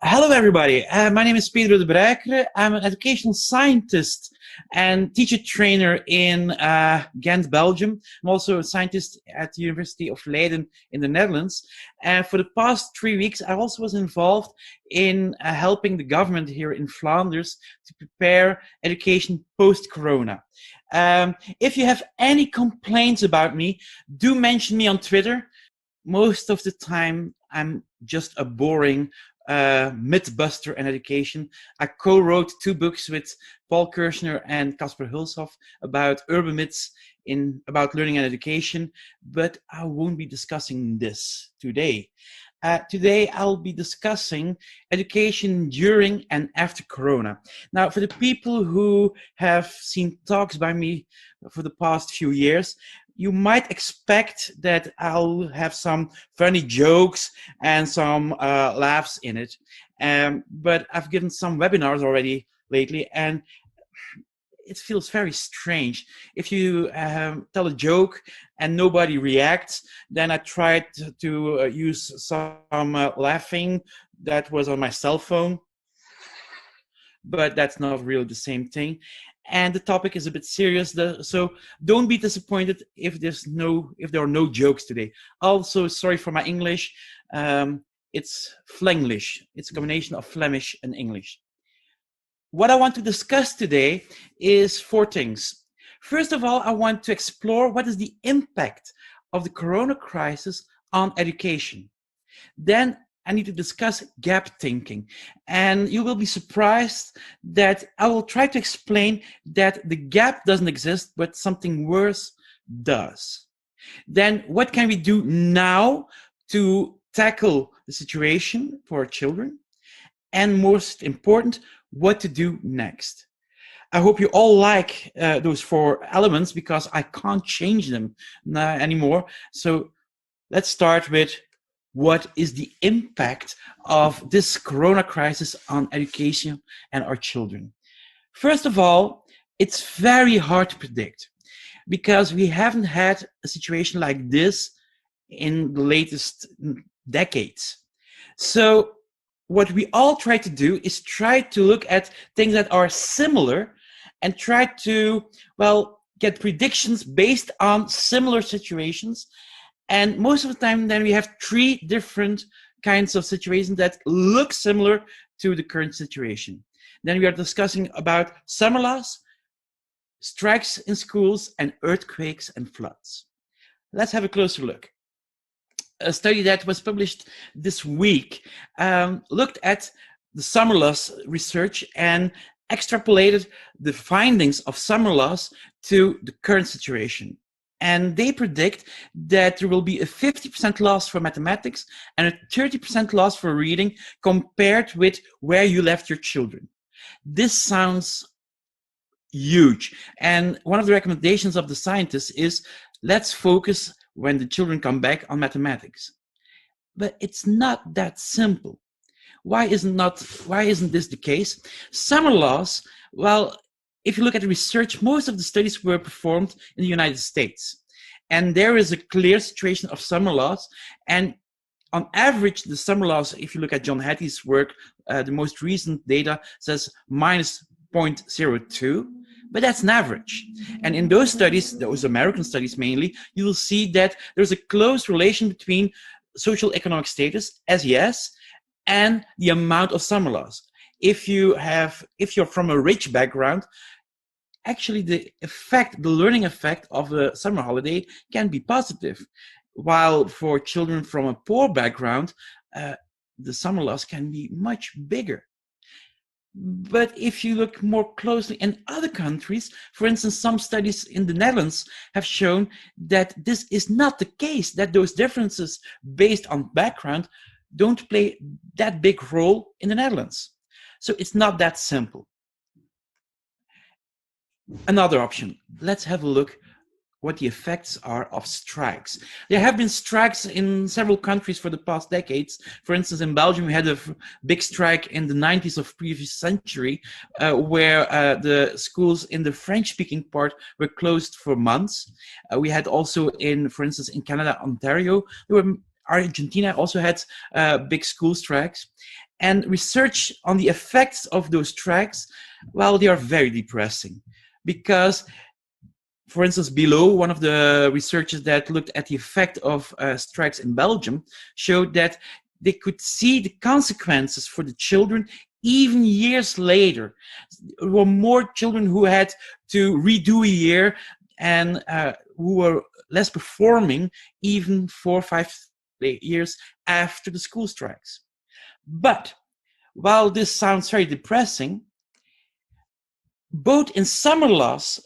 Hello, everybody. My name is Pedro de Bruyckere. I'm an educational scientist and teacher trainer in Ghent, Belgium. I'm also a scientist at the University of Leiden in the Netherlands. And for the past 3 weeks, I also was involved in helping the government here in Flanders to prepare education post-corona. If you have any complaints about me, do mention me on Twitter. Most of the time, I'm just a boring mythbuster and education. I co-wrote 2 books with Paul Kirschner and Kasper Hulshoff about urban myths about learning and education, but I won't be discussing this today. Today I'll be discussing education during and after Corona. Now, for the people who have seen talks by me for the past few years, you might expect that I'll have some funny jokes and some laughs in it. But I've given some webinars already lately, and it feels very strange. If you tell a joke and nobody reacts, then I tried to use some laughing that was on my cell phone, but that's not really the same thing. And the topic is a bit serious, so don't be disappointed if there are no jokes today. Also, sorry for my English. It's Flenglish. It's a combination of Flemish and English. What I want to discuss today is 4 things. First of all, I want to explore what is the impact of the Corona crisis on education. Then I need to discuss gap thinking. And you will be surprised that I will try to explain that the gap doesn't exist, but something worse does. Then what can we do now to tackle the situation for our children? And most important, what to do next. I hope you all like those 4 elements because I can't change them anymore. So let's start with what is the impact of this Corona crisis on education and our children. First of all, it's very hard to predict because we haven't had a situation like this in the latest decades. So what we all try to do is try to look at things that are similar and try to, get predictions based on similar situations. And most of the time, then we have 3 different kinds of situations that look similar to the current situation. Then we are discussing about summer loss, strikes in schools, and earthquakes and floods. Let's have a closer look. A study that was published this week looked at the summer loss research and extrapolated the findings of summer loss to the current situation. And they predict that there will be a 50% loss for mathematics and a 30% loss for reading compared with where you left your children. This sounds huge. And one of the recommendations of the scientists is let's focus when the children come back on mathematics. But it's not that simple. Why isn't this the case? Summer loss, if you look at the research, most of the studies were performed in the United States. And there is a clear situation of summer loss. And on average, the summer loss, if you look at John Hattie's work, the most recent data says minus 0.02. But that's an average. And in those studies, those American studies mainly, you will see that there's a close relation between social economic status, SES, and the amount of summer loss. If you're from a rich background, actually the learning effect of a summer holiday can be positive. While for children from a poor background, the summer loss can be much bigger. But if you look more closely in other countries, for instance, some studies in the Netherlands have shown that this is not the case, that those differences based on background don't play that big role in the Netherlands. So it's not that simple. Another option, let's have a look what the effects are of strikes. There have been strikes in several countries for the past decades. For instance, in Belgium, we had a big strike in the 90s of previous century, where the schools in the French-speaking part were closed for months. We had also for instance, in Canada, Ontario, Argentina also had big school strikes. And research on the effects of those strikes, well, they are very depressing. Because, for instance, below, one of the researchers that looked at the effect of strikes in Belgium showed that they could see the consequences for the children even years later. There were more children who had to redo a year and who were less performing even 4 or 5 years after the school strikes. But while this sounds very depressing, both in summer loss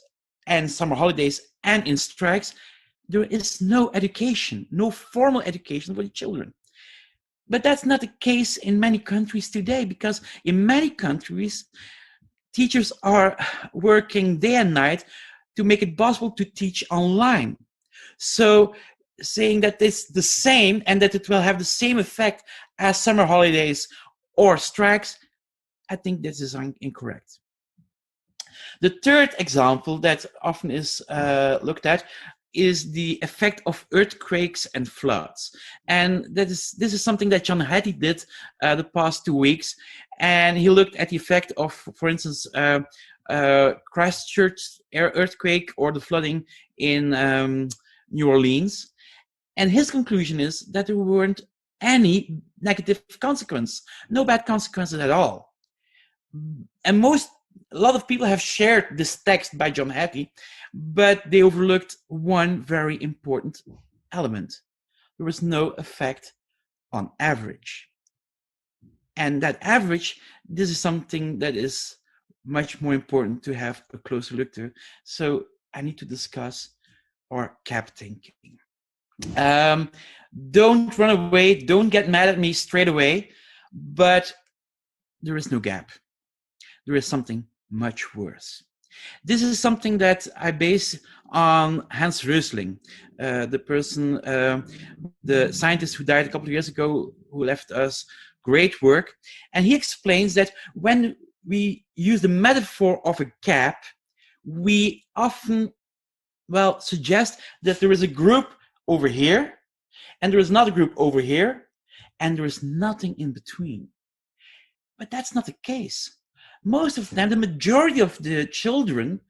and summer holidays and in strikes, there is no education, no formal education for the children. But that's not the case in many countries today, because in many countries, teachers are working day and night to make it possible to teach online. So saying that it's the same and that it will have the same effect as summer holidays or strikes, I think this is incorrect. The third example that often is looked at is the effect of earthquakes and floods. And this is something that John Hattie did the past 2 weeks. And he looked at the effect of, for instance, Christchurch earthquake or the flooding in New Orleans. And his conclusion is that there weren't any negative consequences, no bad consequences at all. And a lot of people have shared this text by John Hattie, but they overlooked one very important element. There was no effect on average. And that average, this is something that is much more important to have a closer look to. So I need to discuss our gap thinking. Don't run away, don't get mad at me straight away, but there is no gap. There is something much worse. This is something that I base on Hans Rösling, the person, the scientist who died a couple of years ago, who left us great work. And he explains that when we use the metaphor of a gap, we often, suggest that there is a group over here, and there is another group over here, and there is nothing in between. But that's not the case. Most of the time, the majority of the children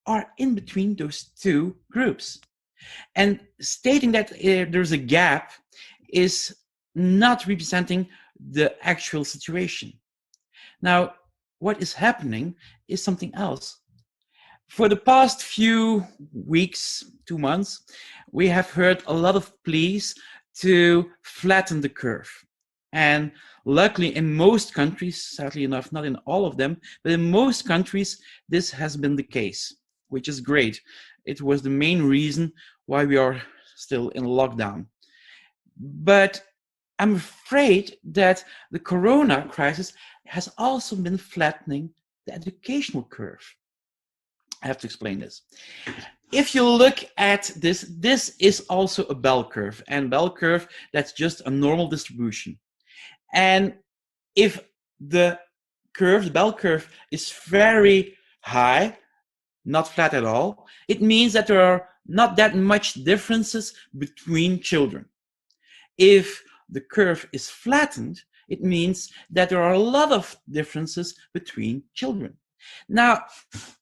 are in between those two groups. And stating that there's a gap is not representing the actual situation. Now, what is happening is something else. For the past few weeks, 2 months, we have heard a lot of pleas to flatten the curve. And luckily, in most countries, sadly enough, not in all of them, but in most countries, this has been the case, which is great. It was the main reason why we are still in lockdown. But I'm afraid that the corona crisis has also been flattening the educational curve. I have to explain this. If you look at this, this is also a bell curve, and bell curve, that's just a normal distribution. And if the bell curve is very high, not flat at all, it means that there are not that much differences between children. If the curve is flattened, it means that there are a lot of differences between children. Now,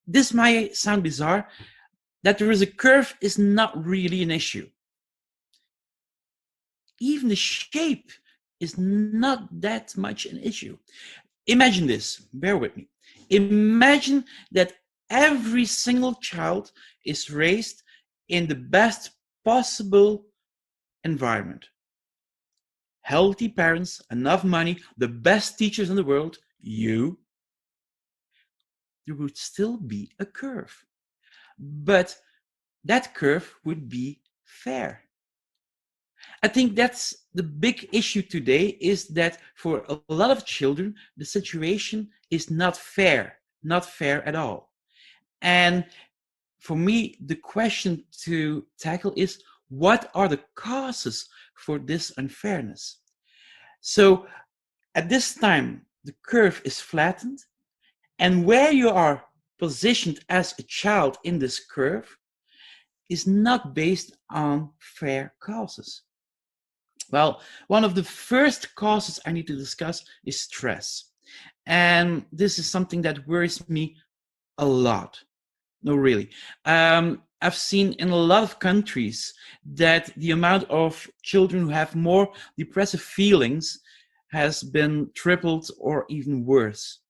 this might sound bizarre, that there is a curve is not really an issue. Even the shape is not that much an issue. Imagine this, bear with me. Imagine that every single child is raised in the best possible environment. Healthy parents, enough money, the best teachers in the world, you. There would still be a curve. But that curve would be fair. I think that's the big issue today, is that for a lot of children, the situation is not fair at all. And for me, the question to tackle is, what are the causes for this unfairness? So at this time, the curve is flattened, and where you are positioned as a child in this curve is not based on fair causes. Well, one of the first causes I need to discuss is stress. And this is something that worries me a lot. No, really. I've seen in a lot of countries that the amount of children who have more depressive feelings has been tripled or even worse.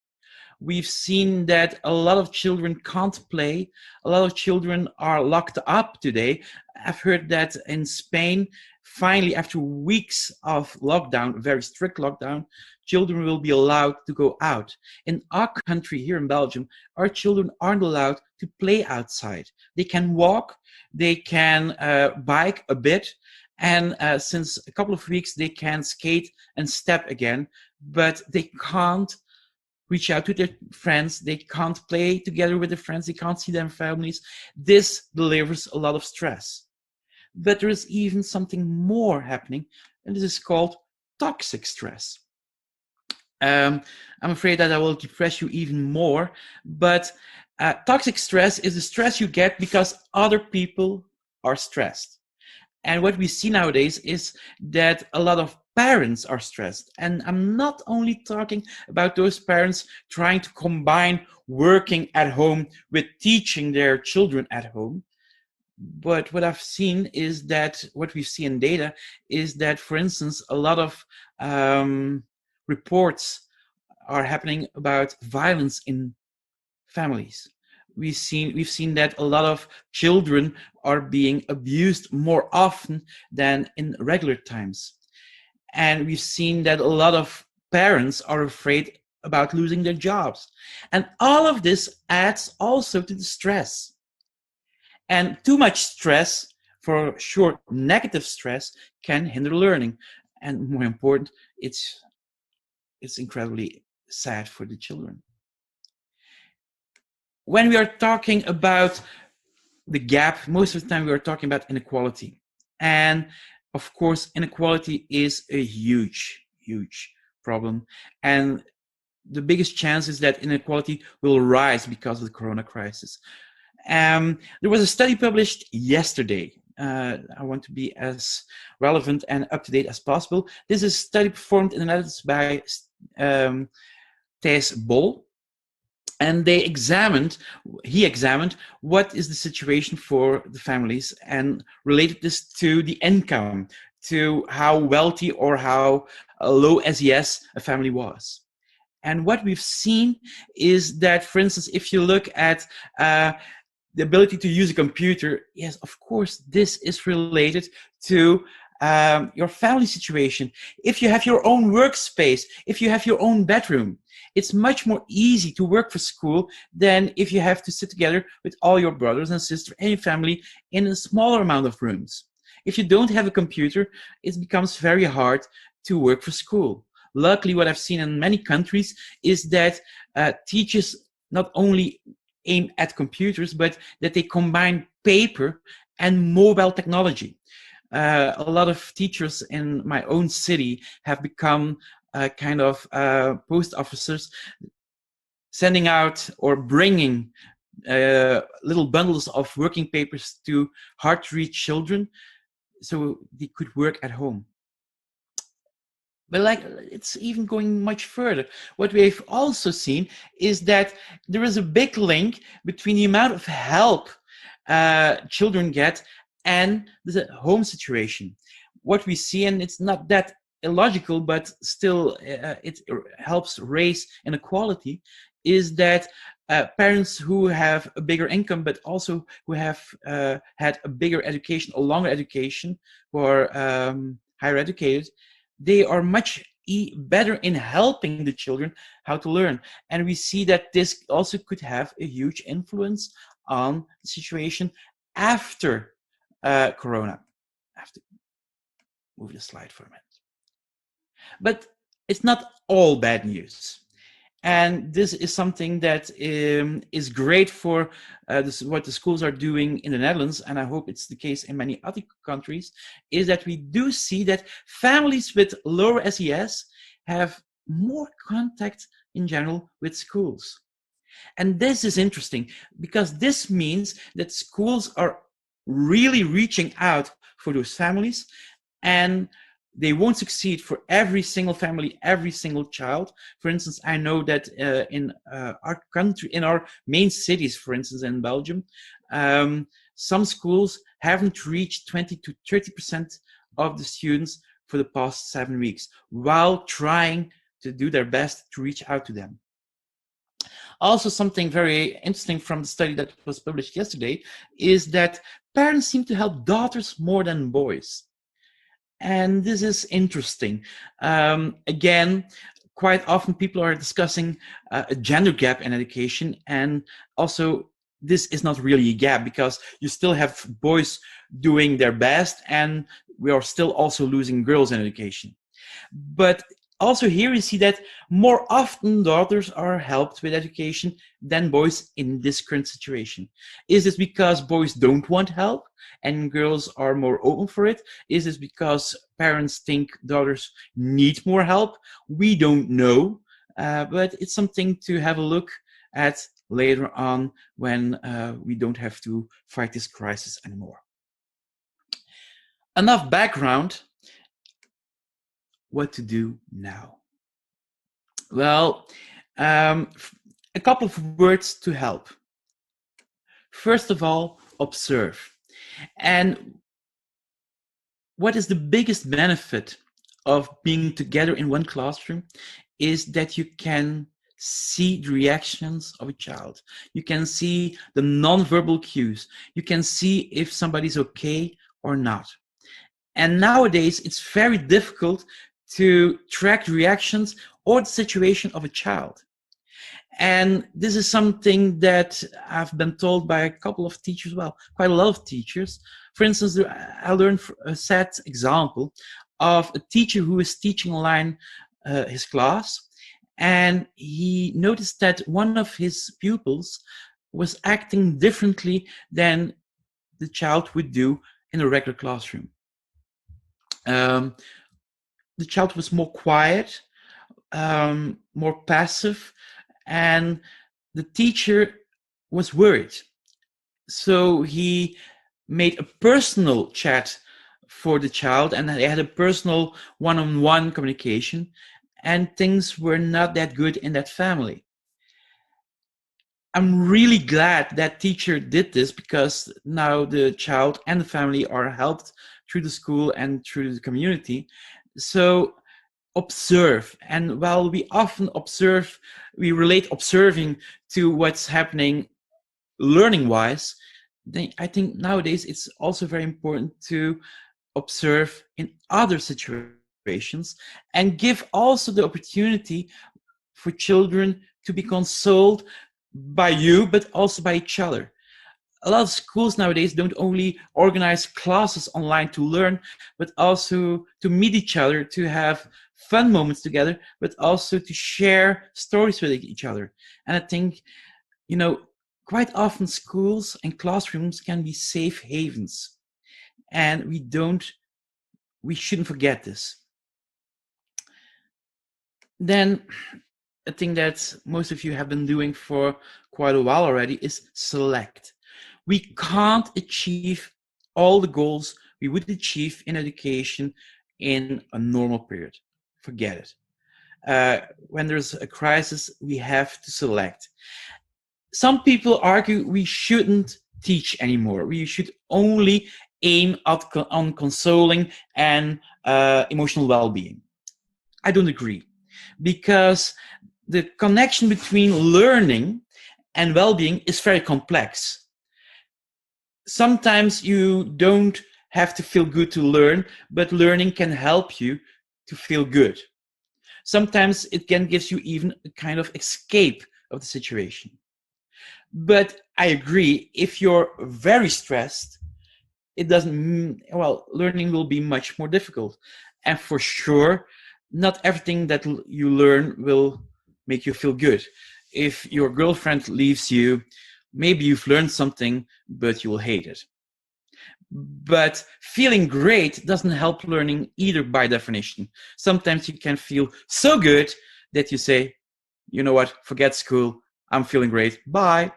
We've seen that a lot of children can't play. A lot of children are locked up today. I've heard that in Spain, finally, after weeks of lockdown, very strict lockdown, children will be allowed to go out. In our country, here in Belgium, our children aren't allowed to play outside. They can walk, they can bike a bit, and since a couple of weeks, they can skate and step again, but they can't reach out to their friends. They can't play together with their friends. They can't see their families. This delivers a lot of stress. But there is even something more happening, and this is called toxic stress. I'm afraid that I will depress you even more, but toxic stress is the stress you get because other people are stressed. And what we see nowadays is that a lot of parents are stressed. And I'm not only talking about those parents trying to combine working at home with teaching their children at home. But what I've seen is that what we see in data is that, for instance, a lot of reports are happening about violence in families. We've seen that a lot of children are being abused more often than in regular times. And we've seen that a lot of parents are afraid about losing their jobs. And all of this adds also to the stress. And too much stress, for sure, negative stress, can hinder learning. And more important, it's incredibly sad for the children. When we are talking about the gap, most of the time we are talking about inequality. And of course, inequality is a huge, huge problem. And the biggest chance is that inequality will rise because of the corona crisis. There was a study published yesterday. I want to be as relevant and up to date as possible. This is a study performed in the Netherlands by Thijs Bol. And he examined what is the situation for the families and related this to the income, to how wealthy or how low SES a family was. And what we've seen is that, for instance, if you look at the ability to use a computer, yes, of course, this is related to your family situation. If you have your own workspace, if you have your own bedroom, it's much more easy to work for school than if you have to sit together with all your brothers and sisters and your family in a smaller amount of rooms. If you don't have a computer, it becomes very hard to work for school. Luckily, what I've seen in many countries is that teachers not only aim at computers, but that they combine paper and mobile technology. A lot of teachers in my own city have become kind of post officers, sending out or bringing little bundles of working papers to hard to reach children so they could work at home. But it's even going much further. What we've also seen is that there is a big link between the amount of help children get and the home situation. What we see, and it's not that illogical, but still it helps raise inequality, is that parents who have a bigger income, but also who have had a bigger education, a longer education, who are higher educated, they are much better in helping the children how to learn. And we see that this also could have a huge influence on the situation after Corona. I have to move the slide for a minute. But it's not all bad news. And this is something that is great for what the schools are doing in the Netherlands, and I hope it's the case in many other countries, is that we do see that families with lower SES have more contact in general with schools. And this is interesting because this means that schools are really reaching out for those families, and they won't succeed for every single family, every single child. For instance, I know that in our country, in our main cities, for instance, in Belgium, some schools haven't reached 20 to 30% of the students for the past 7 weeks, while trying to do their best to reach out to them. Also, something very interesting from the study that was published yesterday is that parents seem to help daughters more than boys. And this is interesting. Again, quite often people are discussing a gender gap in education, and also this is not really a gap, because you still have boys doing their best, and we are still also losing girls in education. But also here you see that more often daughters are helped with education than boys in this current situation. Is this because boys don't want help and girls are more open for it? Is this because parents think daughters need more help? We don't know, but it's something to have a look at later on when we don't have to fight this crisis anymore. Enough background. What to do now? Well, a couple of words to help. First of all, observe. And what is the biggest benefit of being together in one classroom is that you can see the reactions of a child. You can see the non-verbal cues. You can see if somebody's okay or not. And nowadays, it's very difficult to track the reactions or the situation of a child. And this is something that I've been told by a couple of teachers, well, quite a lot of teachers. For instance, I learned a sad example of a teacher who is teaching online his class, and he noticed that one of his pupils was acting differently than the child would do in a regular classroom. The child was more quiet, more passive, and the teacher was worried. So he made a personal chat for the child, and they had a personal one-on-one communication, and things were not that good in that family. I'm really glad that teacher did this, because now the child and the family are helped through the school and through the community. So observe. And while we often observe, we relate observing to what's happening learning-wise, I think nowadays it's also very important to observe in other situations and give also the opportunity for children to be consoled by you, but also by each other. A lot of schools nowadays don't only organize classes online to learn, but also to meet each other, to have fun moments together, but also to share stories with each other. And I think, quite often schools and classrooms can be safe havens. And we shouldn't forget this. Then a thing that most of you have been doing for quite a while already is select. We can't achieve all the goals we would achieve in education in a normal period. Forget it. When there's a crisis, we have to select. Some people argue we shouldn't teach anymore. We should only aim on consoling and emotional well-being. I don't agree, because the connection between learning and well-being is very complex. Sometimes you don't have to feel good to learn, but learning can help you to feel good. Sometimes it can give you even a kind of escape of the situation. But I agree, if you're very stressed, learning will be much more difficult. And for sure, not everything that you learn will make you feel good. If your girlfriend leaves you, maybe you've learned something, but you will hate it. But feeling great doesn't help learning either, by definition. Sometimes you can feel so good that you say, you know what, forget school, I'm feeling great, bye.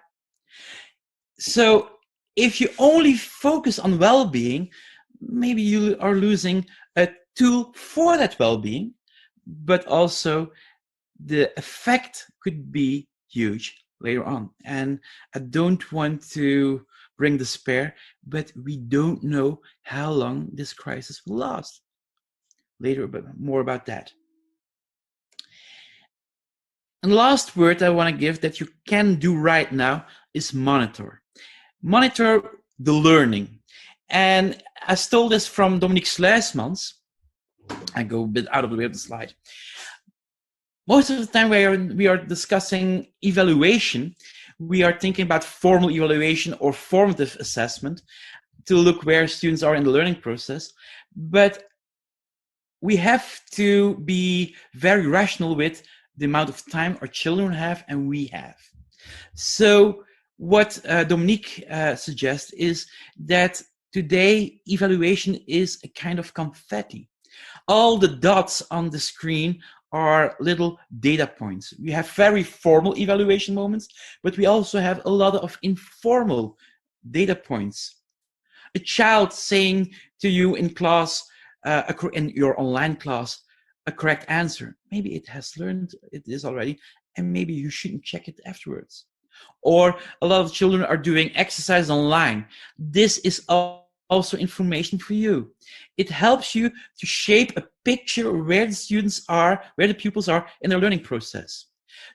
So if you only focus on well-being, maybe you are losing a tool for that well-being, but also the effect could be huge later on. And I don't want to bring despair, but we don't know how long this crisis will last. Later, but more about that. And the last word I want to give that you can do right now is monitor. Monitor the learning. And I stole this from Dominique Sluismans. I go a bit out of the way of the slide. Most of the time we are discussing evaluation, we are thinking about formal evaluation or formative assessment to look where students are in the learning process. But we have to be very rational with the amount of time our children have and we have. So what Dominique suggests is that today evaluation is a kind of confetti. All the dots on the screen are little data points. We have very formal evaluation moments, but we also have a lot of informal data points. A child saying to you in class, in your online class, a correct answer. Maybe it has learned it is already, and maybe you shouldn't check it afterwards. Or a lot of children are doing exercise online. This is also information for you. It helps you to shape a picture where the students are, where the pupils are in their learning process.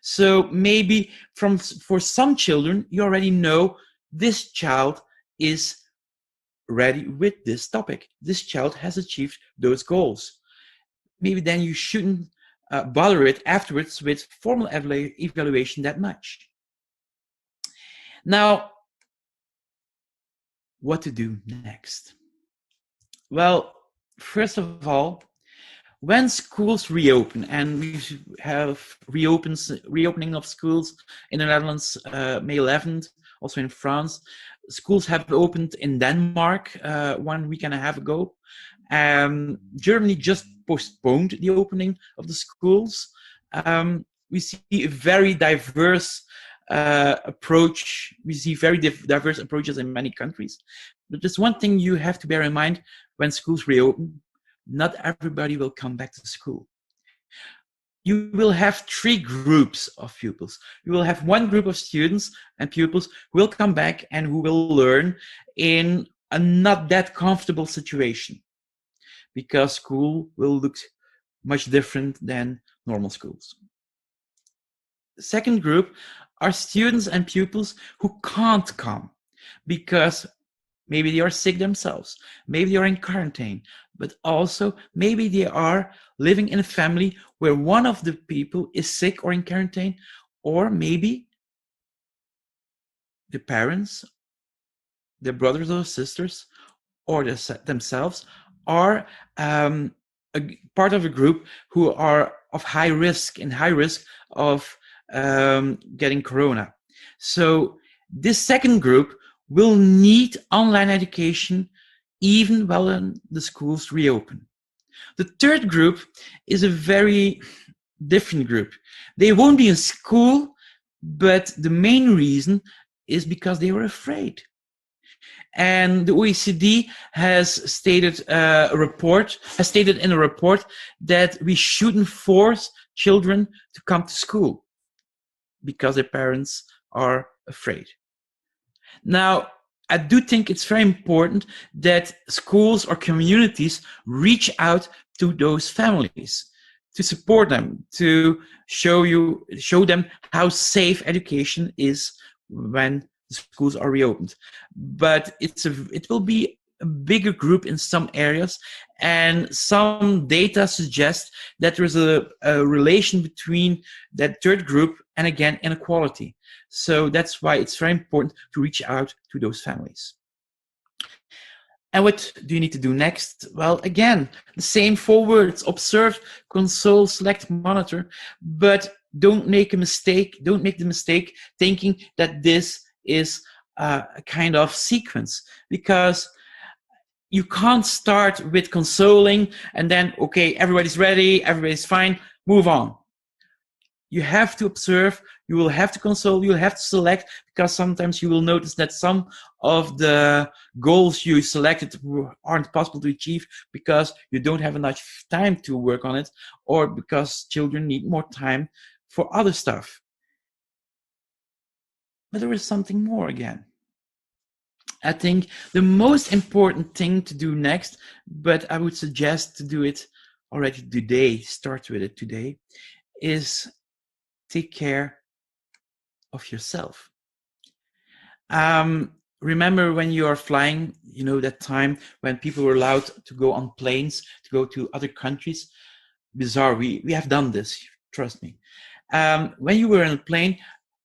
So maybe for some children, you already know this child is ready with this topic. This child has achieved those goals. Maybe then you shouldn't bother it afterwards with formal evaluation that much. Now, what to do next? Well, first of all, when schools reopen, and we have reopening of schools in the Netherlands May 11th, also in France. Schools have opened in Denmark 1 week and a half ago. Germany just postponed the opening of the schools. We see a very diverse approach. We see very diverse approaches in many countries. But there's one thing you have to bear in mind when schools reopen: not everybody will come back to school. You will have 3 groups of pupils. You will have one group of students and pupils who will come back and who will learn in a not that comfortable situation, because school will look much different than normal schools. The second group are students and pupils who can't come because maybe they are sick themselves, maybe they are in quarantine, but also maybe they are living in a family where one of the people is sick or in quarantine, or maybe the parents, their brothers or sisters, or themselves are a part of a group who are of high risk of getting corona. So this second group will need online education even when the schools reopen. The third group is a very different group. They won't be in school, but the main reason is because they were afraid. And the OECD has stated in a report that we shouldn't force children to come to school because their parents are afraid. Now, I do think it's very important that schools or communities reach out to those families to support them, to show them how safe education is when the schools are reopened. But it will be a bigger group in some areas, and some data suggest that there is a relation between that third group and, again, inequality. So that's why it's very important to reach out to those families. And what do you need to do next? Well, again, the same 4 words: observe, console, select, monitor. But don't make the mistake thinking that this is a kind of sequence, because you can't start with consoling and then, okay, everybody's ready, everybody's fine, move on. You have to observe, You will have to consult, you will have to select, because sometimes you will notice that some of the goals you selected aren't possible to achieve because you don't have enough time to work on it, or because children need more time for other stuff. But there is something more again. I think the most important thing to do next, but I would suggest to do it already today, start with it today, is take care of yourself. Remember when you are flying, you know, that time when people were allowed to go on planes, to go to other countries? Bizarre, we have done this, trust me. When you were in a plane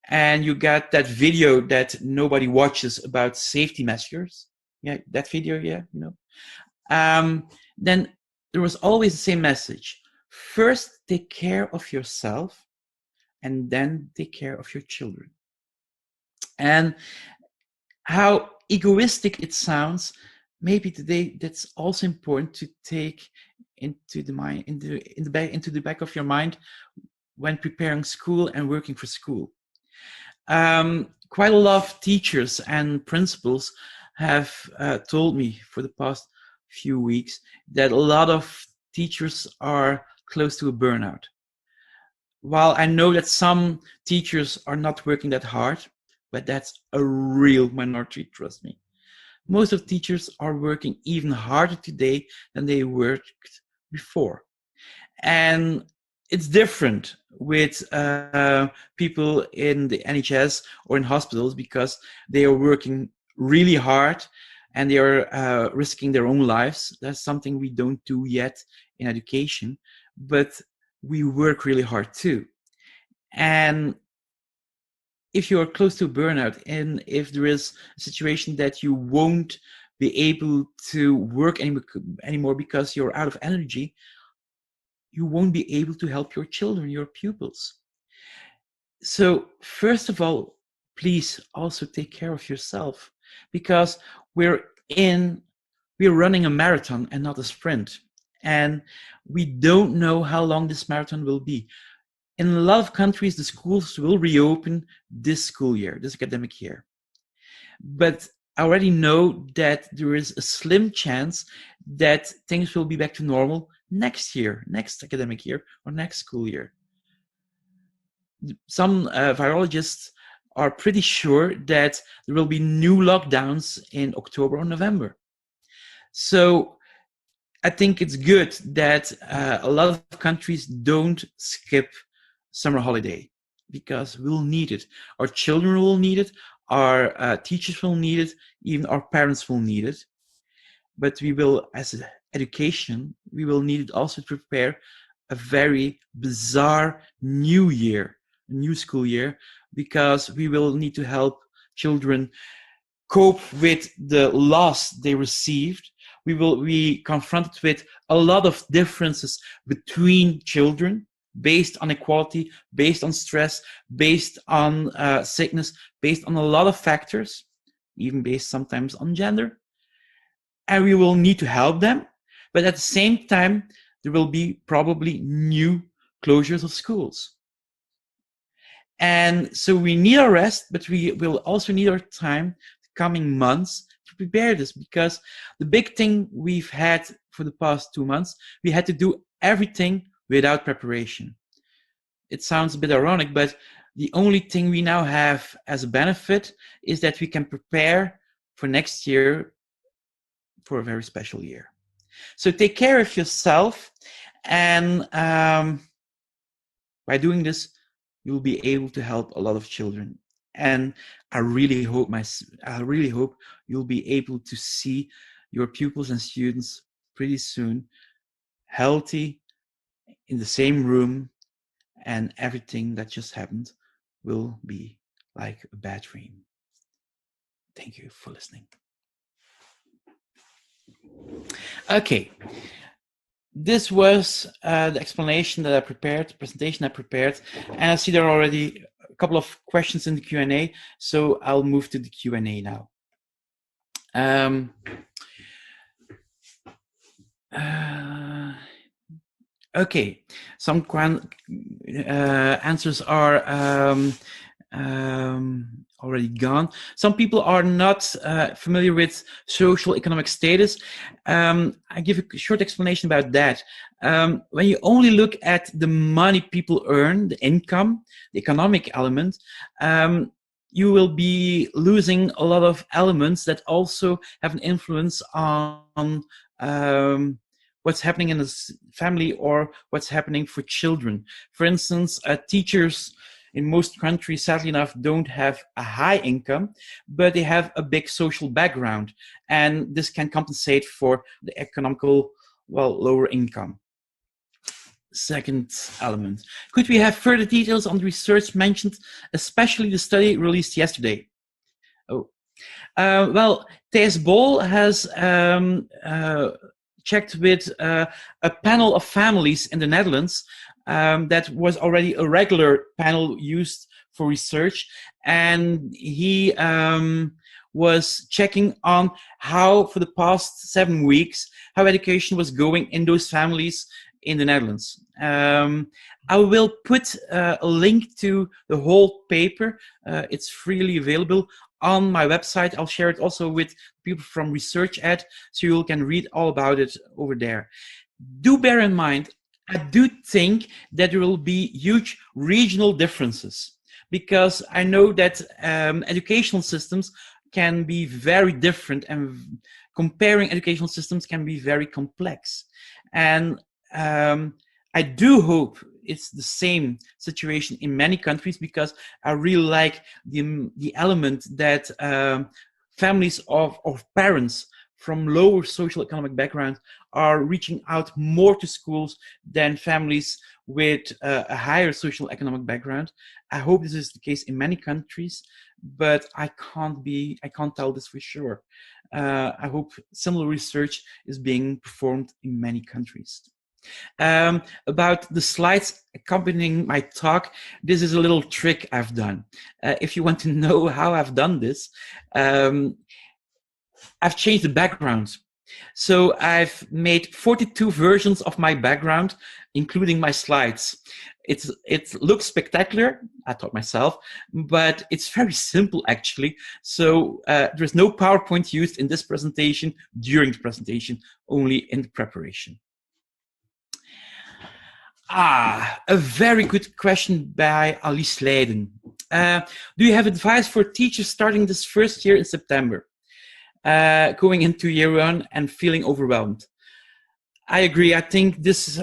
and you got that video that nobody watches about safety measures, yeah, that video, yeah, you know, then there was always the same message. First, take care of yourself, and then take care of your children. And how egoistic it sounds, maybe today that's also important to take into the mind, into the back of your mind when preparing school and working for school. Quite a lot of teachers and principals have told me for the past few weeks that a lot of teachers are close to a burnout. While I know that some teachers are not working that hard, but that's a real minority, trust me. Most of teachers are working even harder today than they worked before. And it's different with people in the NHS or in hospitals, because they are working really hard and they are risking their own lives. That's something we don't do yet in education, but we work really hard too. And if you are close to burnout, and if there is a situation that you won't be able to work anymore because you're out of energy, you won't be able to help your children, your pupils. So first of all, please also take care of yourself, because we're running a marathon and not a sprint. And we don't know how long this marathon will be. In a lot of countries, the schools will reopen this school year, this academic year. But I already know that there is a slim chance that things will be back to normal next year, next academic year, or next school year. Some virologists are pretty sure that there will be new lockdowns in October or November. So I think it's good that a lot of countries don't skip summer holiday, because we'll need it. Our children will need it, our teachers will need it, even our parents will need it. But we will, as education, we will need it also to prepare a very bizarre new year, a new school year, because we will need to help children cope with the loss they received. We will be confronted with a lot of differences between children, based on equality, based on stress, based on sickness, based on a lot of factors, even based sometimes on gender. And we will need to help them. But at the same time, there will be probably new closures of schools. And so we need our rest, but we will also need our time, the coming months, to prepare this, because the big thing we've had for the past 2 months, we had to do everything without preparation. It sounds a bit ironic, but the only thing we now have as a benefit is that we can prepare for next year for a very special year. So take care of yourself, and by doing this, you'll be able to help a lot of children. And I really hope you'll be able to see your pupils and students pretty soon, healthy, in the same room, and everything that just happened will be like a bad dream. Thank you for listening. Okay. This was the explanation that I prepared, the presentation I prepared, and I see there are already a couple of questions in the Q&A, so I'll move to the Q&A now. Okay, some answers are already gone. Some people are not familiar with social economic status. I give a short explanation about that. When you only look at the money people earn, the income, the economic element, you will be losing a lot of elements that also have an influence on what's happening in the family or what's happening for children. For instance, teachers in most countries, sadly enough, don't have a high income, but they have a big social background, and this can compensate for the economical, lower income. Second element. Could we have further details on the research mentioned, especially the study released yesterday? Oh, well, Thijs Bol has checked with a panel of families in the Netherlands that was already a regular panel used for research, and he was checking on how, for the past 7 weeks, how education was going in those families in the Netherlands. I will put a link to the whole paper. It's freely available on my website. I'll share it also with people from researchED, so you can read all about it over there. Do bear in mind, I do think that there will be huge regional differences, because I know that educational systems can be very different, and comparing educational systems can be very complex. And I do hope it's the same situation in many countries, because I really like the element that families of parents from lower social economic backgrounds are reaching out more to schools than families with a higher social economic background. I hope this is the case in many countries, but I can't tell this for sure. I hope similar research is being performed in many countries. About the slides accompanying my talk, this is a little trick I've done. If you want to know how I've done this, I've changed the background. So I've made 42 versions of my background, including my slides. It looks spectacular, I thought myself, but it's very simple actually. So there's no PowerPoint used in this presentation during the presentation, only in the preparation. A very good question by Alice Leiden. Do you have advice for teachers starting this first year in September, going into year one and feeling overwhelmed? I agree. I think this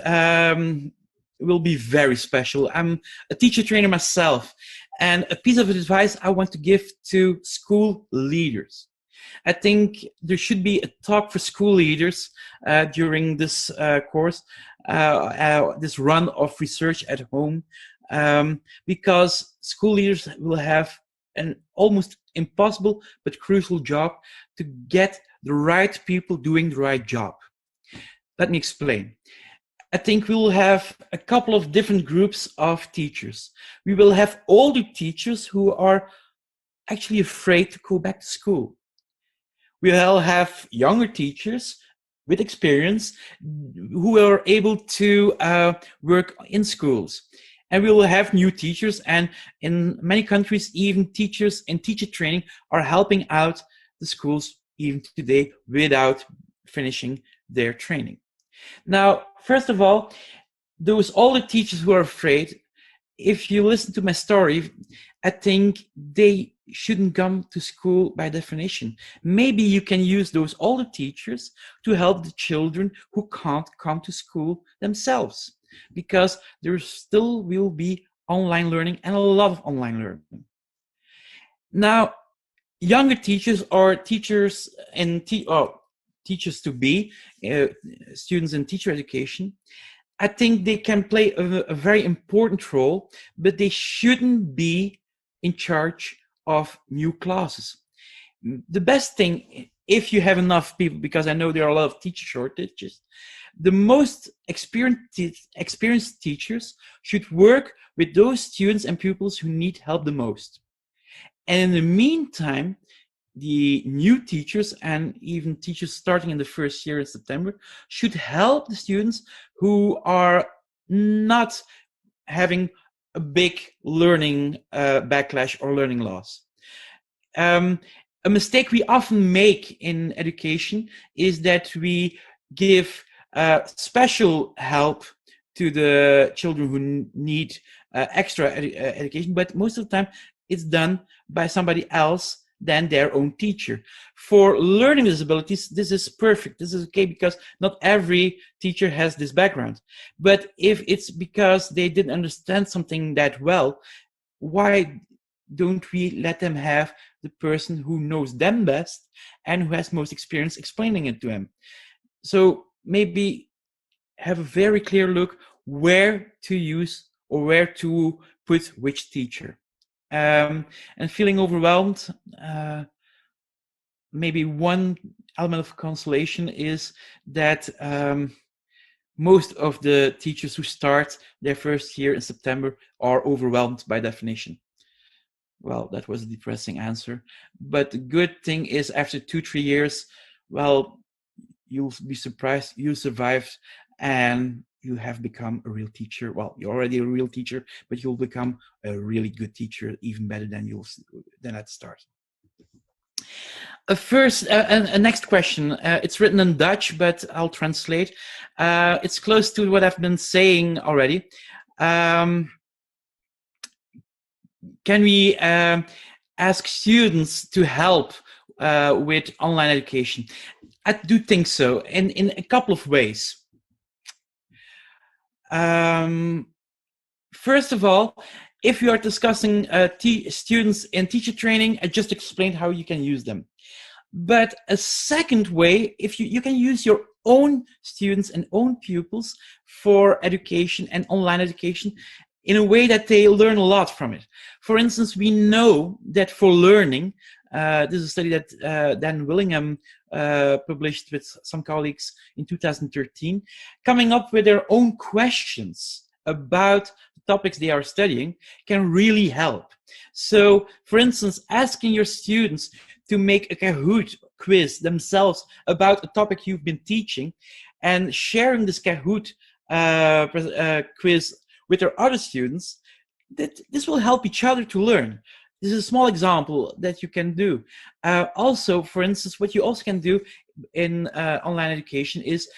will be very special. I'm a teacher trainer myself, and a piece of advice I want to give to school leaders. I think there should be a talk for school leaders during this course, this run of research at home, because school leaders will have an almost impossible but crucial job to get the right people doing the right job. Let me explain. I think we will have a couple of different groups of teachers. We will have older teachers who are actually afraid to go back to school. We'll have younger teachers with experience who are able to work in schools. And we will have new teachers, and in many countries, even teachers in teacher training are helping out the schools even today without finishing their training. Now, first of all, those older teachers who are afraid, if you listen to my story, I think they shouldn't come to school by definition. Maybe you can use those older teachers to help the children who can't come to school themselves, because there still will be online learning, and a lot of online learning. Now, younger teachers or teachers in teachers to be, students in teacher education, I think they can play a very important role, but they shouldn't be in charge of new classes. The best thing, if you have enough people, because I know there are a lot of teacher shortages, the most experienced teachers should work with those students and pupils who need help the most. And in the meantime, the new teachers and even teachers starting in the first year in September should help the students who are not having a big learning backlash or learning loss. A mistake we often make in education is that we give special help to the children who need extra education, but most of the time it's done by somebody else than their own teacher. For learning disabilities, this is perfect. This is okay because not every teacher has this background. But if it's because they didn't understand something that well, why don't we let them have the person who knows them best and who has most experience explaining it to them? So maybe have a very clear look where to use or where to put which teacher. And feeling overwhelmed, maybe one element of consolation is that most of the teachers who start their first year in September are overwhelmed by definition. Well, that was a depressing answer. But the good thing is after 2-3 years, well, you'll be surprised you survived and you have become a real teacher. Well, you're already a real teacher, but you'll become a really good teacher, even better than at the start. First, next question. It's written in Dutch, but I'll translate. It's close to what I've been saying already. Can we ask students to help with online education? I do think so, in a couple of ways. First of all, if you are discussing students in teacher training, I just explained how you can use them. But a second way, if you can use your own students and own pupils for education and online education in a way that they learn a lot from it. For instance, we know that for learning, this is a study that Dan Willingham published with some colleagues in 2013, coming up with their own questions about the topics they are studying can really help. So, for instance, asking your students to make a Kahoot quiz themselves about a topic you've been teaching and sharing this Kahoot quiz with their other students, this will help each other to learn. This is a small example that you can do. Also, for instance, what you also can do in online education is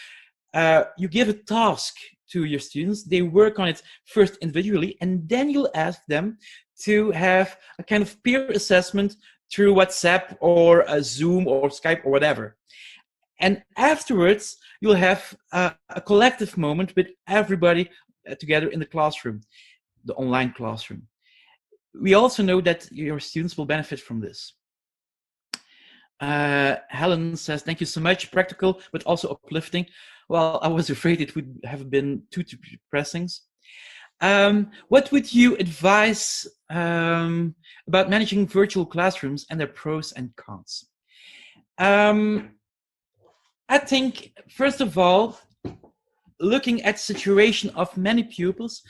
you give a task to your students. They work on it first individually, and then you'll ask them to have a kind of peer assessment through WhatsApp or Zoom or Skype or whatever. And afterwards, you'll have a collective moment with everybody together in the classroom, the online classroom. We also know that your students will benefit from this. Helen says, thank you so much. Practical, but also uplifting. Well, I was afraid it would have been too depressing. What would you advise about managing virtual classrooms and their pros and cons? I think, first of all, looking at the situation of many pupils,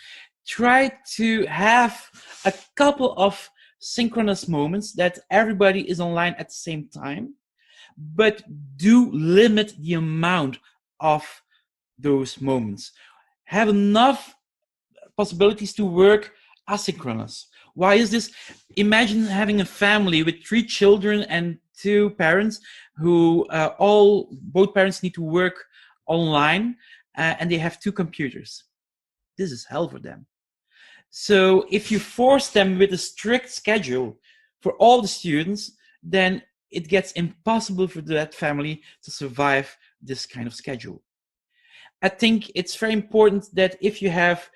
try to have a couple of synchronous moments that everybody is online at the same time, but do limit the amount of those moments. Have enough possibilities to work asynchronous. Why is this? Imagine having a family with 3 children and 2 parents who both parents need to work online and they have 2 computers. This is hell for them. So if you force them with a strict schedule for all the students, then it gets impossible for that family to survive this kind of schedule. I think it's very important that if you have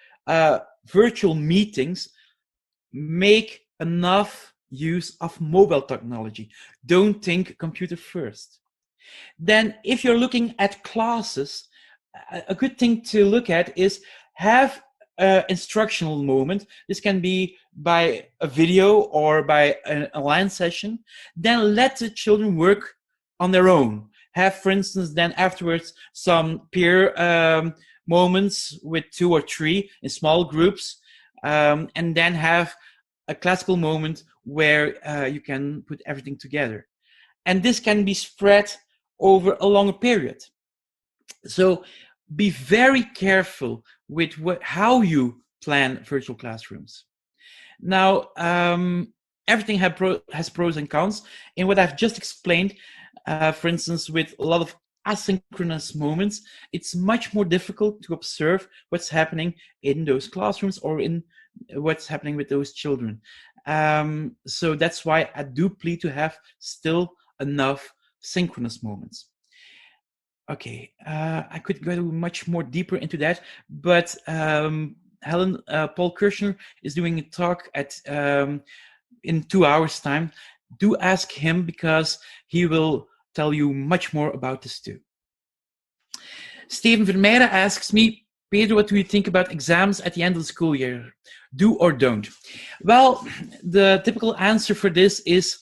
virtual meetings, make enough use of mobile technology. Don't think computer first. Then if you're looking at classes, a good thing to look at is have an instructional moment. This can be by a video or by an online session. Then let the children work on their own. Have, for instance, then afterwards some peer moments with 2 or 3 in small groups, and then have a classical moment where you can put everything together. And this can be spread over a longer period. So be very careful with how you plan virtual classrooms. Now, everything has pros and cons. In what I've just explained, for instance, with a lot of asynchronous moments, it's much more difficult to observe what's happening in those classrooms or in what's happening with those children. So that's why I do plead to have still enough synchronous moments. Okay, I could go much more deeper into that, but Paul Kirchner is doing a talk at in 2 hours' time. Do ask him because he will tell you much more about this too. Steven Vermeijden asks me, Pedro, what do you think about exams at the end of the school year? Do or don't? Well, the typical answer for this is,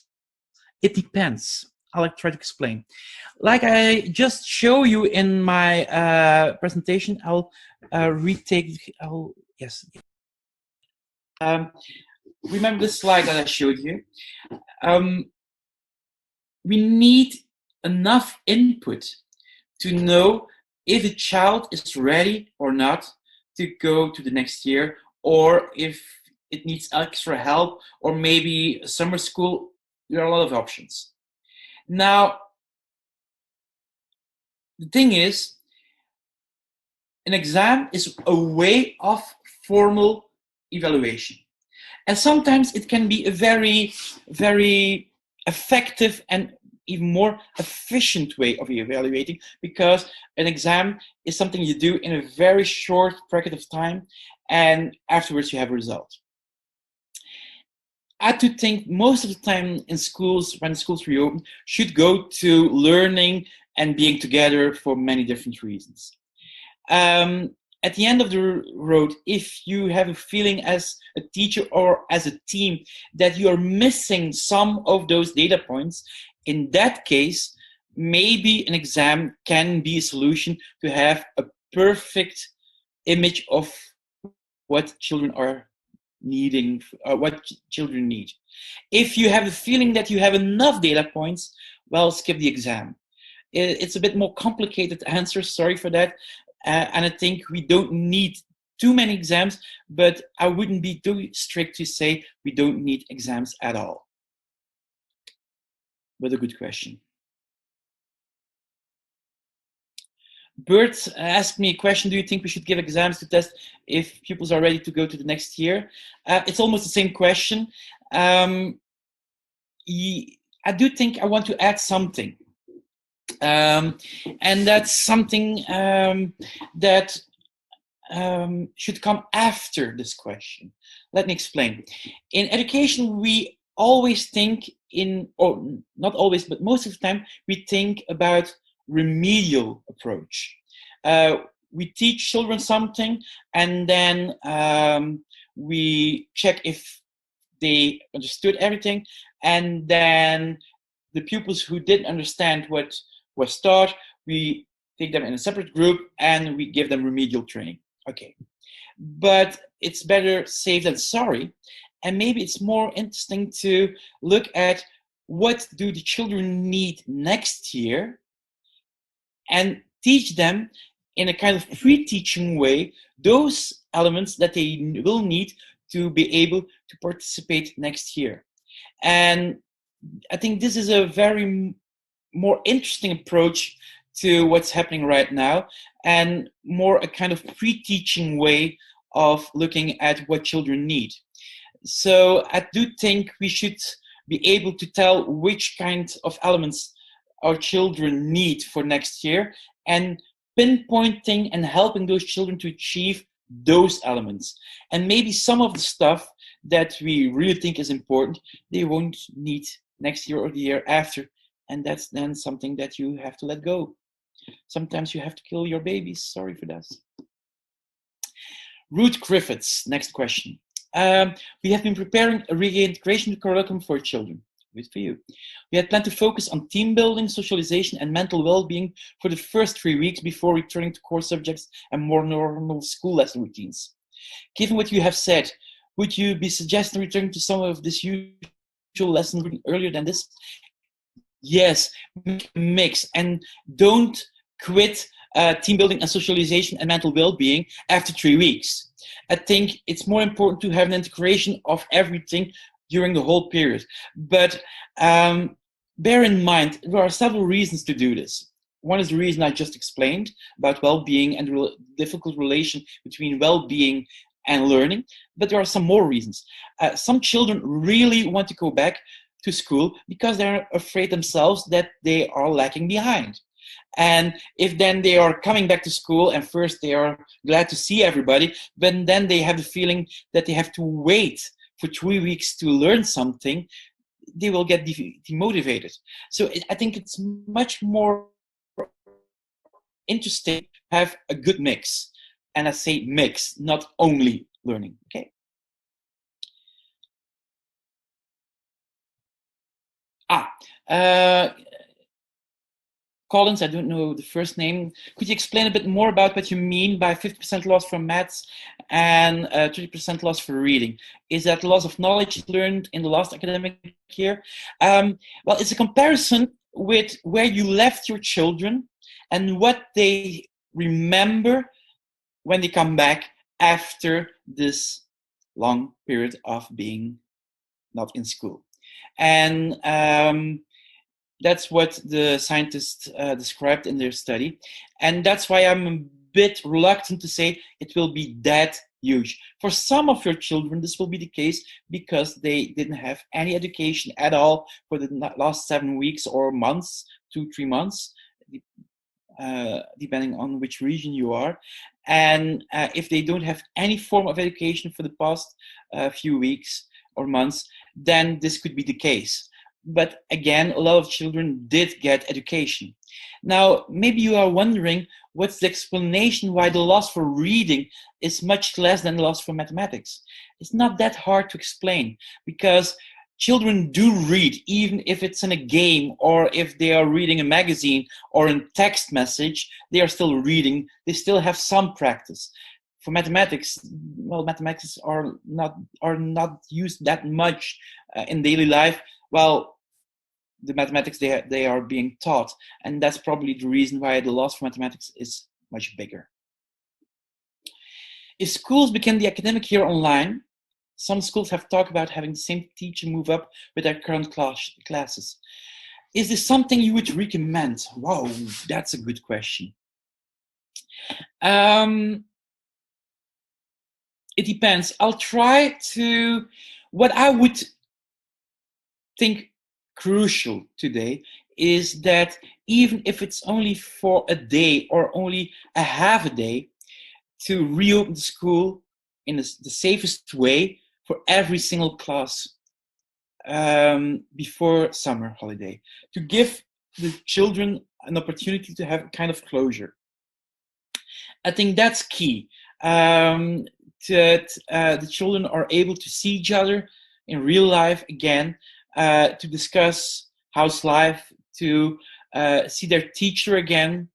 it depends. I'll try to explain. Like I just show you in my presentation, I'll retake. Yes. Remember the slide that I showed you. We need enough input to know if a child is ready or not to go to the next year, or if it needs extra help, or maybe summer school. There are a lot of options. Now, the thing is, an exam is a way of formal evaluation. And sometimes it can be a very, very effective and even more efficient way of evaluating, because an exam is something you do in a very short bracket of time, and afterwards you have a result. I do think most of the time in schools, when schools reopen, should go to learning and being together for many different reasons. At the end of the road, if you have a feeling as a teacher or as a team that you are missing some of those data points, in that case, maybe an exam can be a solution to have a perfect image of what children are needing, what children need. If you have a feeling that you have enough data points, well, skip the exam. It's a bit more complicated answer, sorry for that. And I think we don't need too many exams, but I wouldn't be too strict to say we don't need exams at all. But a good question. Bert asked me a question, do you think we should give exams to test if pupils are ready to go to the next year? It's almost the same question. I do think I want to add something. And that's something that should come after this question. Let me explain. In education, we always think or not always, but most of the time, we think about remedial approach. We teach children something, and then we check if they understood everything, and then the pupils who didn't understand what was taught, we take them in a separate group and we give them remedial training. Okay, but it's better safe than sorry, and maybe it's more interesting to look at what do the children need next year and teach them in a kind of pre-teaching way those elements that they will need to be able to participate next year. And I think this is a very more interesting approach to what's happening right now, and more a kind of pre-teaching way of looking at what children need. So I do think we should be able to tell which kind of elements our children need for next year, and pinpointing and helping those children to achieve those elements. And maybe some of the stuff that we really think is important, they won't need next year or the year after. And that's then something that you have to let go. Sometimes you have to kill your babies. Sorry for that. Ruth Griffiths, next question. We have been preparing a reintegration curriculum for children. Good for you. We had planned to focus on team building, socialization, and mental well-being for the first 3 weeks before returning to core subjects and more normal school lesson routines. Given what you have said, would you be suggesting returning to some of this usual lesson routine earlier than this? Yes, mix, and don't quit team building and socialization and mental well-being after 3 weeks. I think it's more important to have an integration of everything during the whole period. But bear in mind, there are several reasons to do this. One is the reason I just explained about well-being and the difficult relation between well-being and learning, but there are some more reasons. Some children really want to go back to school because they're afraid themselves that they are lagging behind. And if then they are coming back to school and first they are glad to see everybody, but then they have the feeling that they have to wait for 3 weeks to learn something, they will get demotivated. So I think it's much more interesting to have a good mix. And I say mix, not only learning, okay? Collins, I don't know the first name. Could you explain a bit more about what you mean by 50% loss for maths and 30% loss for reading? Is that loss of knowledge learned in the last academic year? Well, it's a comparison with where you left your children and what they remember when they come back after this long period of being not in school. And that's what the scientists described in their study. And that's why I'm a bit reluctant to say it will be that huge. For some of your children, this will be the case because they didn't have any education at all for the last 7 weeks or months, 2-3 months, depending on which region you are. And if they don't have any form of education for the past few weeks or months, then this could be the case. But again, a lot of children did get education. Now, maybe you are wondering what's the explanation why the loss for reading is much less than the loss for mathematics. It's not that hard to explain because children do read, even if it's in a game or if they are reading a magazine or a text message, they are still reading. They still have some practice. For mathematics, well, mathematics are not used that much in daily life. Well, the mathematics they are being taught, and that's probably the reason why the loss for mathematics is much bigger. If schools begin the academic year online, some schools have talked about having the same teacher move up with their current classes. Is this something you would recommend? Wow, that's a good question. It depends. I'll try to, what I would think crucial today is that even if it's only for a day or only a half a day, to reopen the school in the safest way for every single class before summer holiday, to give the children an opportunity to have a kind of closure. I think that's key, that the children are able to see each other in real life again, to discuss house life, to see their teacher again.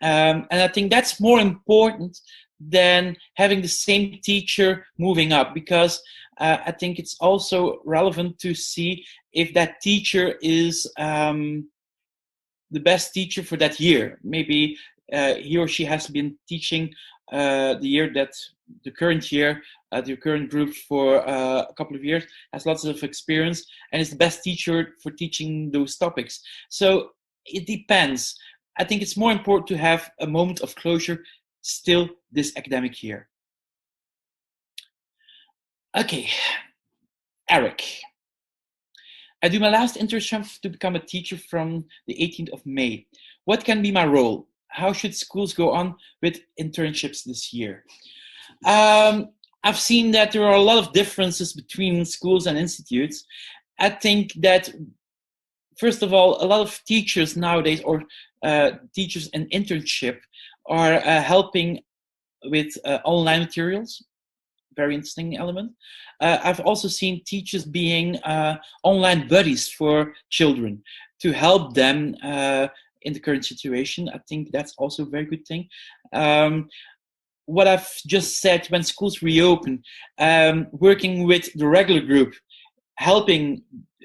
And I think that's more important than having the same teacher moving up, because I think it's also relevant to see if that teacher is the best teacher for that year. Maybe he or she has been teaching the current year, the current group for a couple of years, has lots of experience, and is the best teacher for teaching those topics. So it depends. I think it's more important to have a moment of closure still this academic year. Okay, Eric. I do my last internship to become a teacher from the 18th of May. What can be my role? How should schools go on with internships this year? I've seen that there are a lot of differences between schools and institutes. I think that, first of all, a lot of teachers nowadays, or teachers in internship, are helping with online materials. Very interesting element. I've also seen teachers being online buddies for children to help them in the current situation. I think that's also a very good thing. What I've just said, when schools reopen, working with the regular group, helping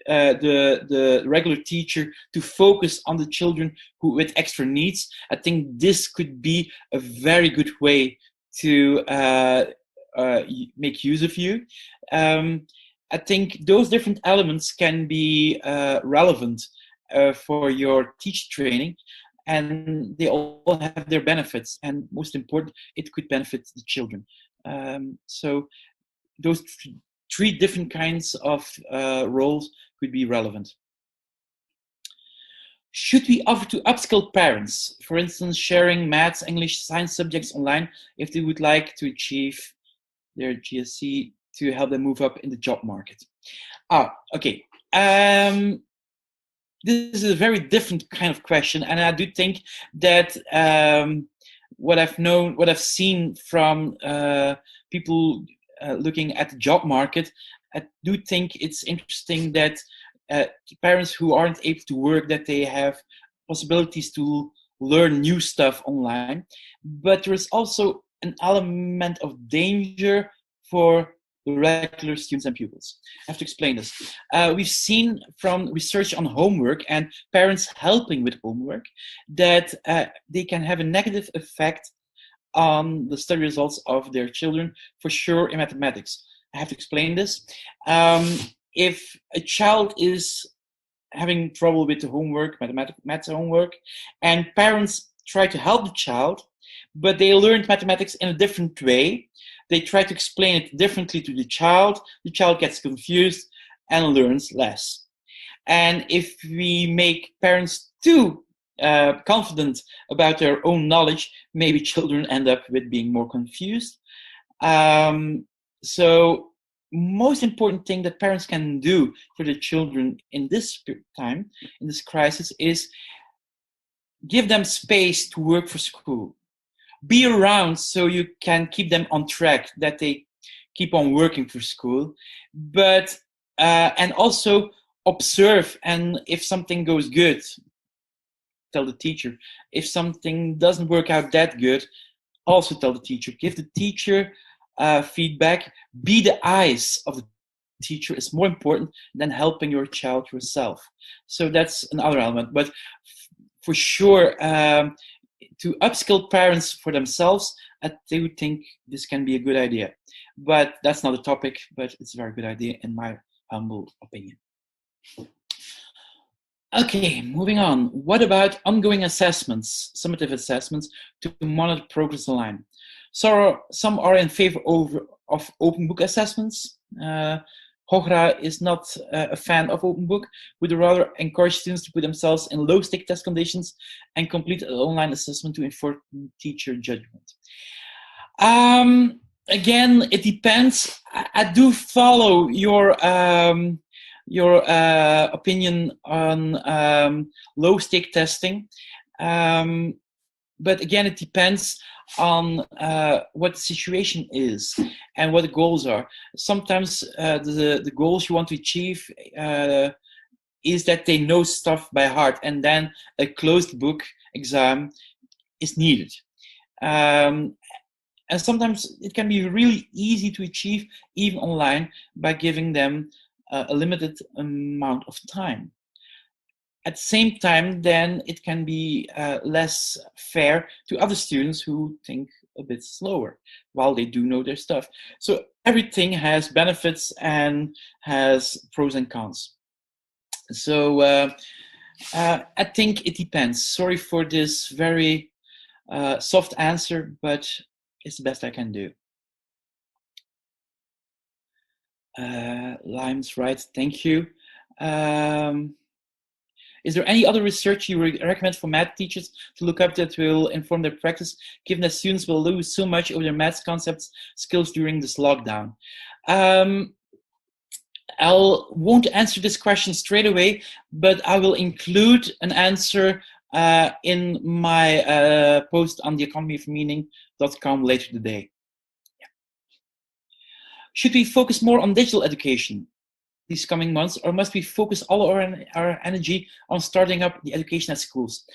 the regular teacher to focus on the children with extra needs. I think this could be a very good way to make use of you. I think those different elements can be relevant for your teacher training, and they all have their benefits, and most important, it could benefit the children. So those three different kinds of roles could be relevant. Should we offer to upskill parents, for instance, sharing maths, English, science subjects online if they would like to achieve their GSC to help them move up in the job market? Okay. This is a very different kind of question, and I do think that what I've seen from people looking at the job market, I do think it's interesting that parents who aren't able to work, that they have possibilities to learn new stuff online. But there is also an element of danger for the regular students and pupils. I have to explain this. We've seen from research on homework and parents helping with homework that they can have a negative effect on the study results of their children, for sure, in mathematics. I have to explain this. If a child is having trouble with the homework, maths homework, and parents try to help the child, but they learned mathematics in a different way, they try to explain it differently to the child gets confused and learns less. And if we make parents too confident about their own knowledge, maybe children end up with being more confused. So most important thing that parents can do for their children in this time, in this crisis, is give them space to work for school. Be around so you can keep them on track, that they keep on working for school. But and also observe, and if something goes good, tell the teacher. If something doesn't work out that good, also tell the teacher. Give the teacher feedback. Be the eyes of the teacher is more important than helping your child yourself. So that's another element. But for sure, to upskill parents for themselves, I do think this can be a good idea. But that's not a topic, but it's a very good idea in my humble opinion. Okay, moving on. What about ongoing assessments, summative assessments, to monitor progress online? So some are in favor of open book assessments. Hogra is not a fan of open book, would rather encourage students to put themselves in low-stake test conditions and complete an online assessment to inform teacher judgment. Again, it depends. I do follow your opinion on low-stake testing, but again, it depends on what the situation is and what the goals are. Sometimes the goals you want to achieve is that they know stuff by heart, and then a closed book exam is needed. And sometimes it can be really easy to achieve, even online, by giving them a limited amount of time. At the same time, then it can be less fair to other students who think a bit slower, while they do know their stuff. So everything has benefits and has pros and cons. So I think it depends. Sorry for this very soft answer, but it's the best I can do. Lime's right, thank you. Is there any other research you recommend for math teachers to look up that will inform their practice, given that students will lose so much of their math concepts skills during this lockdown? I won't answer this question straight away, but I will include an answer in my post on theeconomyofmeaning.com later today. Yeah. Should we focus more on digital education these coming months, or must we focus all our energy on starting up the education at schools?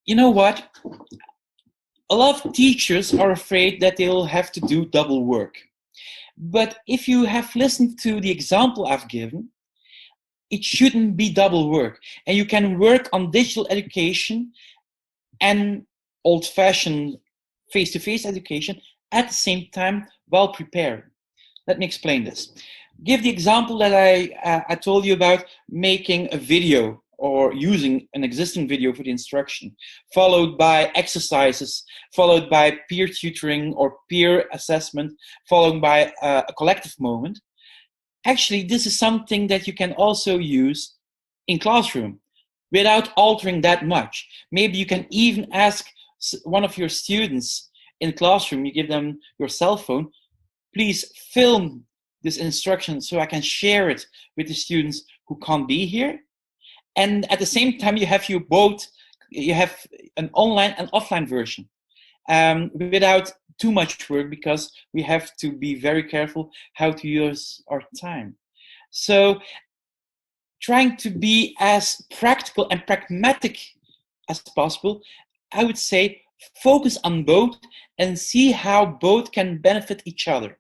You know what? A lot of teachers are afraid that they'll have to do double work. But if you have listened to the example I've given, it shouldn't be double work. And you can work on digital education and old-fashioned face-to-face education at the same time while preparing. Let me explain this. Give the example that I told you about, making a video or using an existing video for the instruction, followed by exercises, followed by peer tutoring or peer assessment, followed by a collective moment. Actually, this is something that you can also use in classroom without altering that much. Maybe you can even ask one of your students in the classroom, you give them your cell phone, please film this instruction so I can share it with the students who can't be here. And at the same time, you have an online and offline version without too much work, because we have to be very careful how to use our time. So trying to be as practical and pragmatic as possible, I would say focus on both and see how both can benefit each other.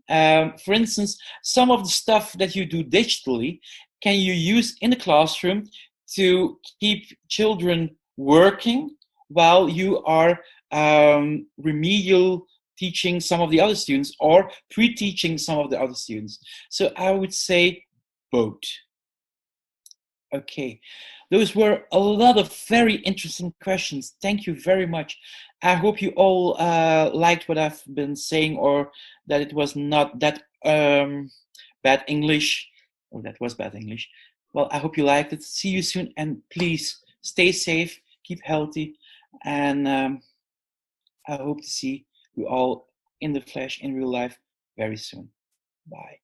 For instance, some of the stuff that you do digitally, can you use in the classroom to keep children working while you are remedial teaching some of the other students or pre-teaching some of the other students? So I would say both. Okay, those were a lot of very interesting questions. Thank you very much. I hope you all liked what I've been saying, or that it was not that bad English. Oh, that was bad English. Well, I hope you liked it. See you soon, and please stay safe, keep healthy, and I hope to see you all in the flesh, in real life, very soon. Bye.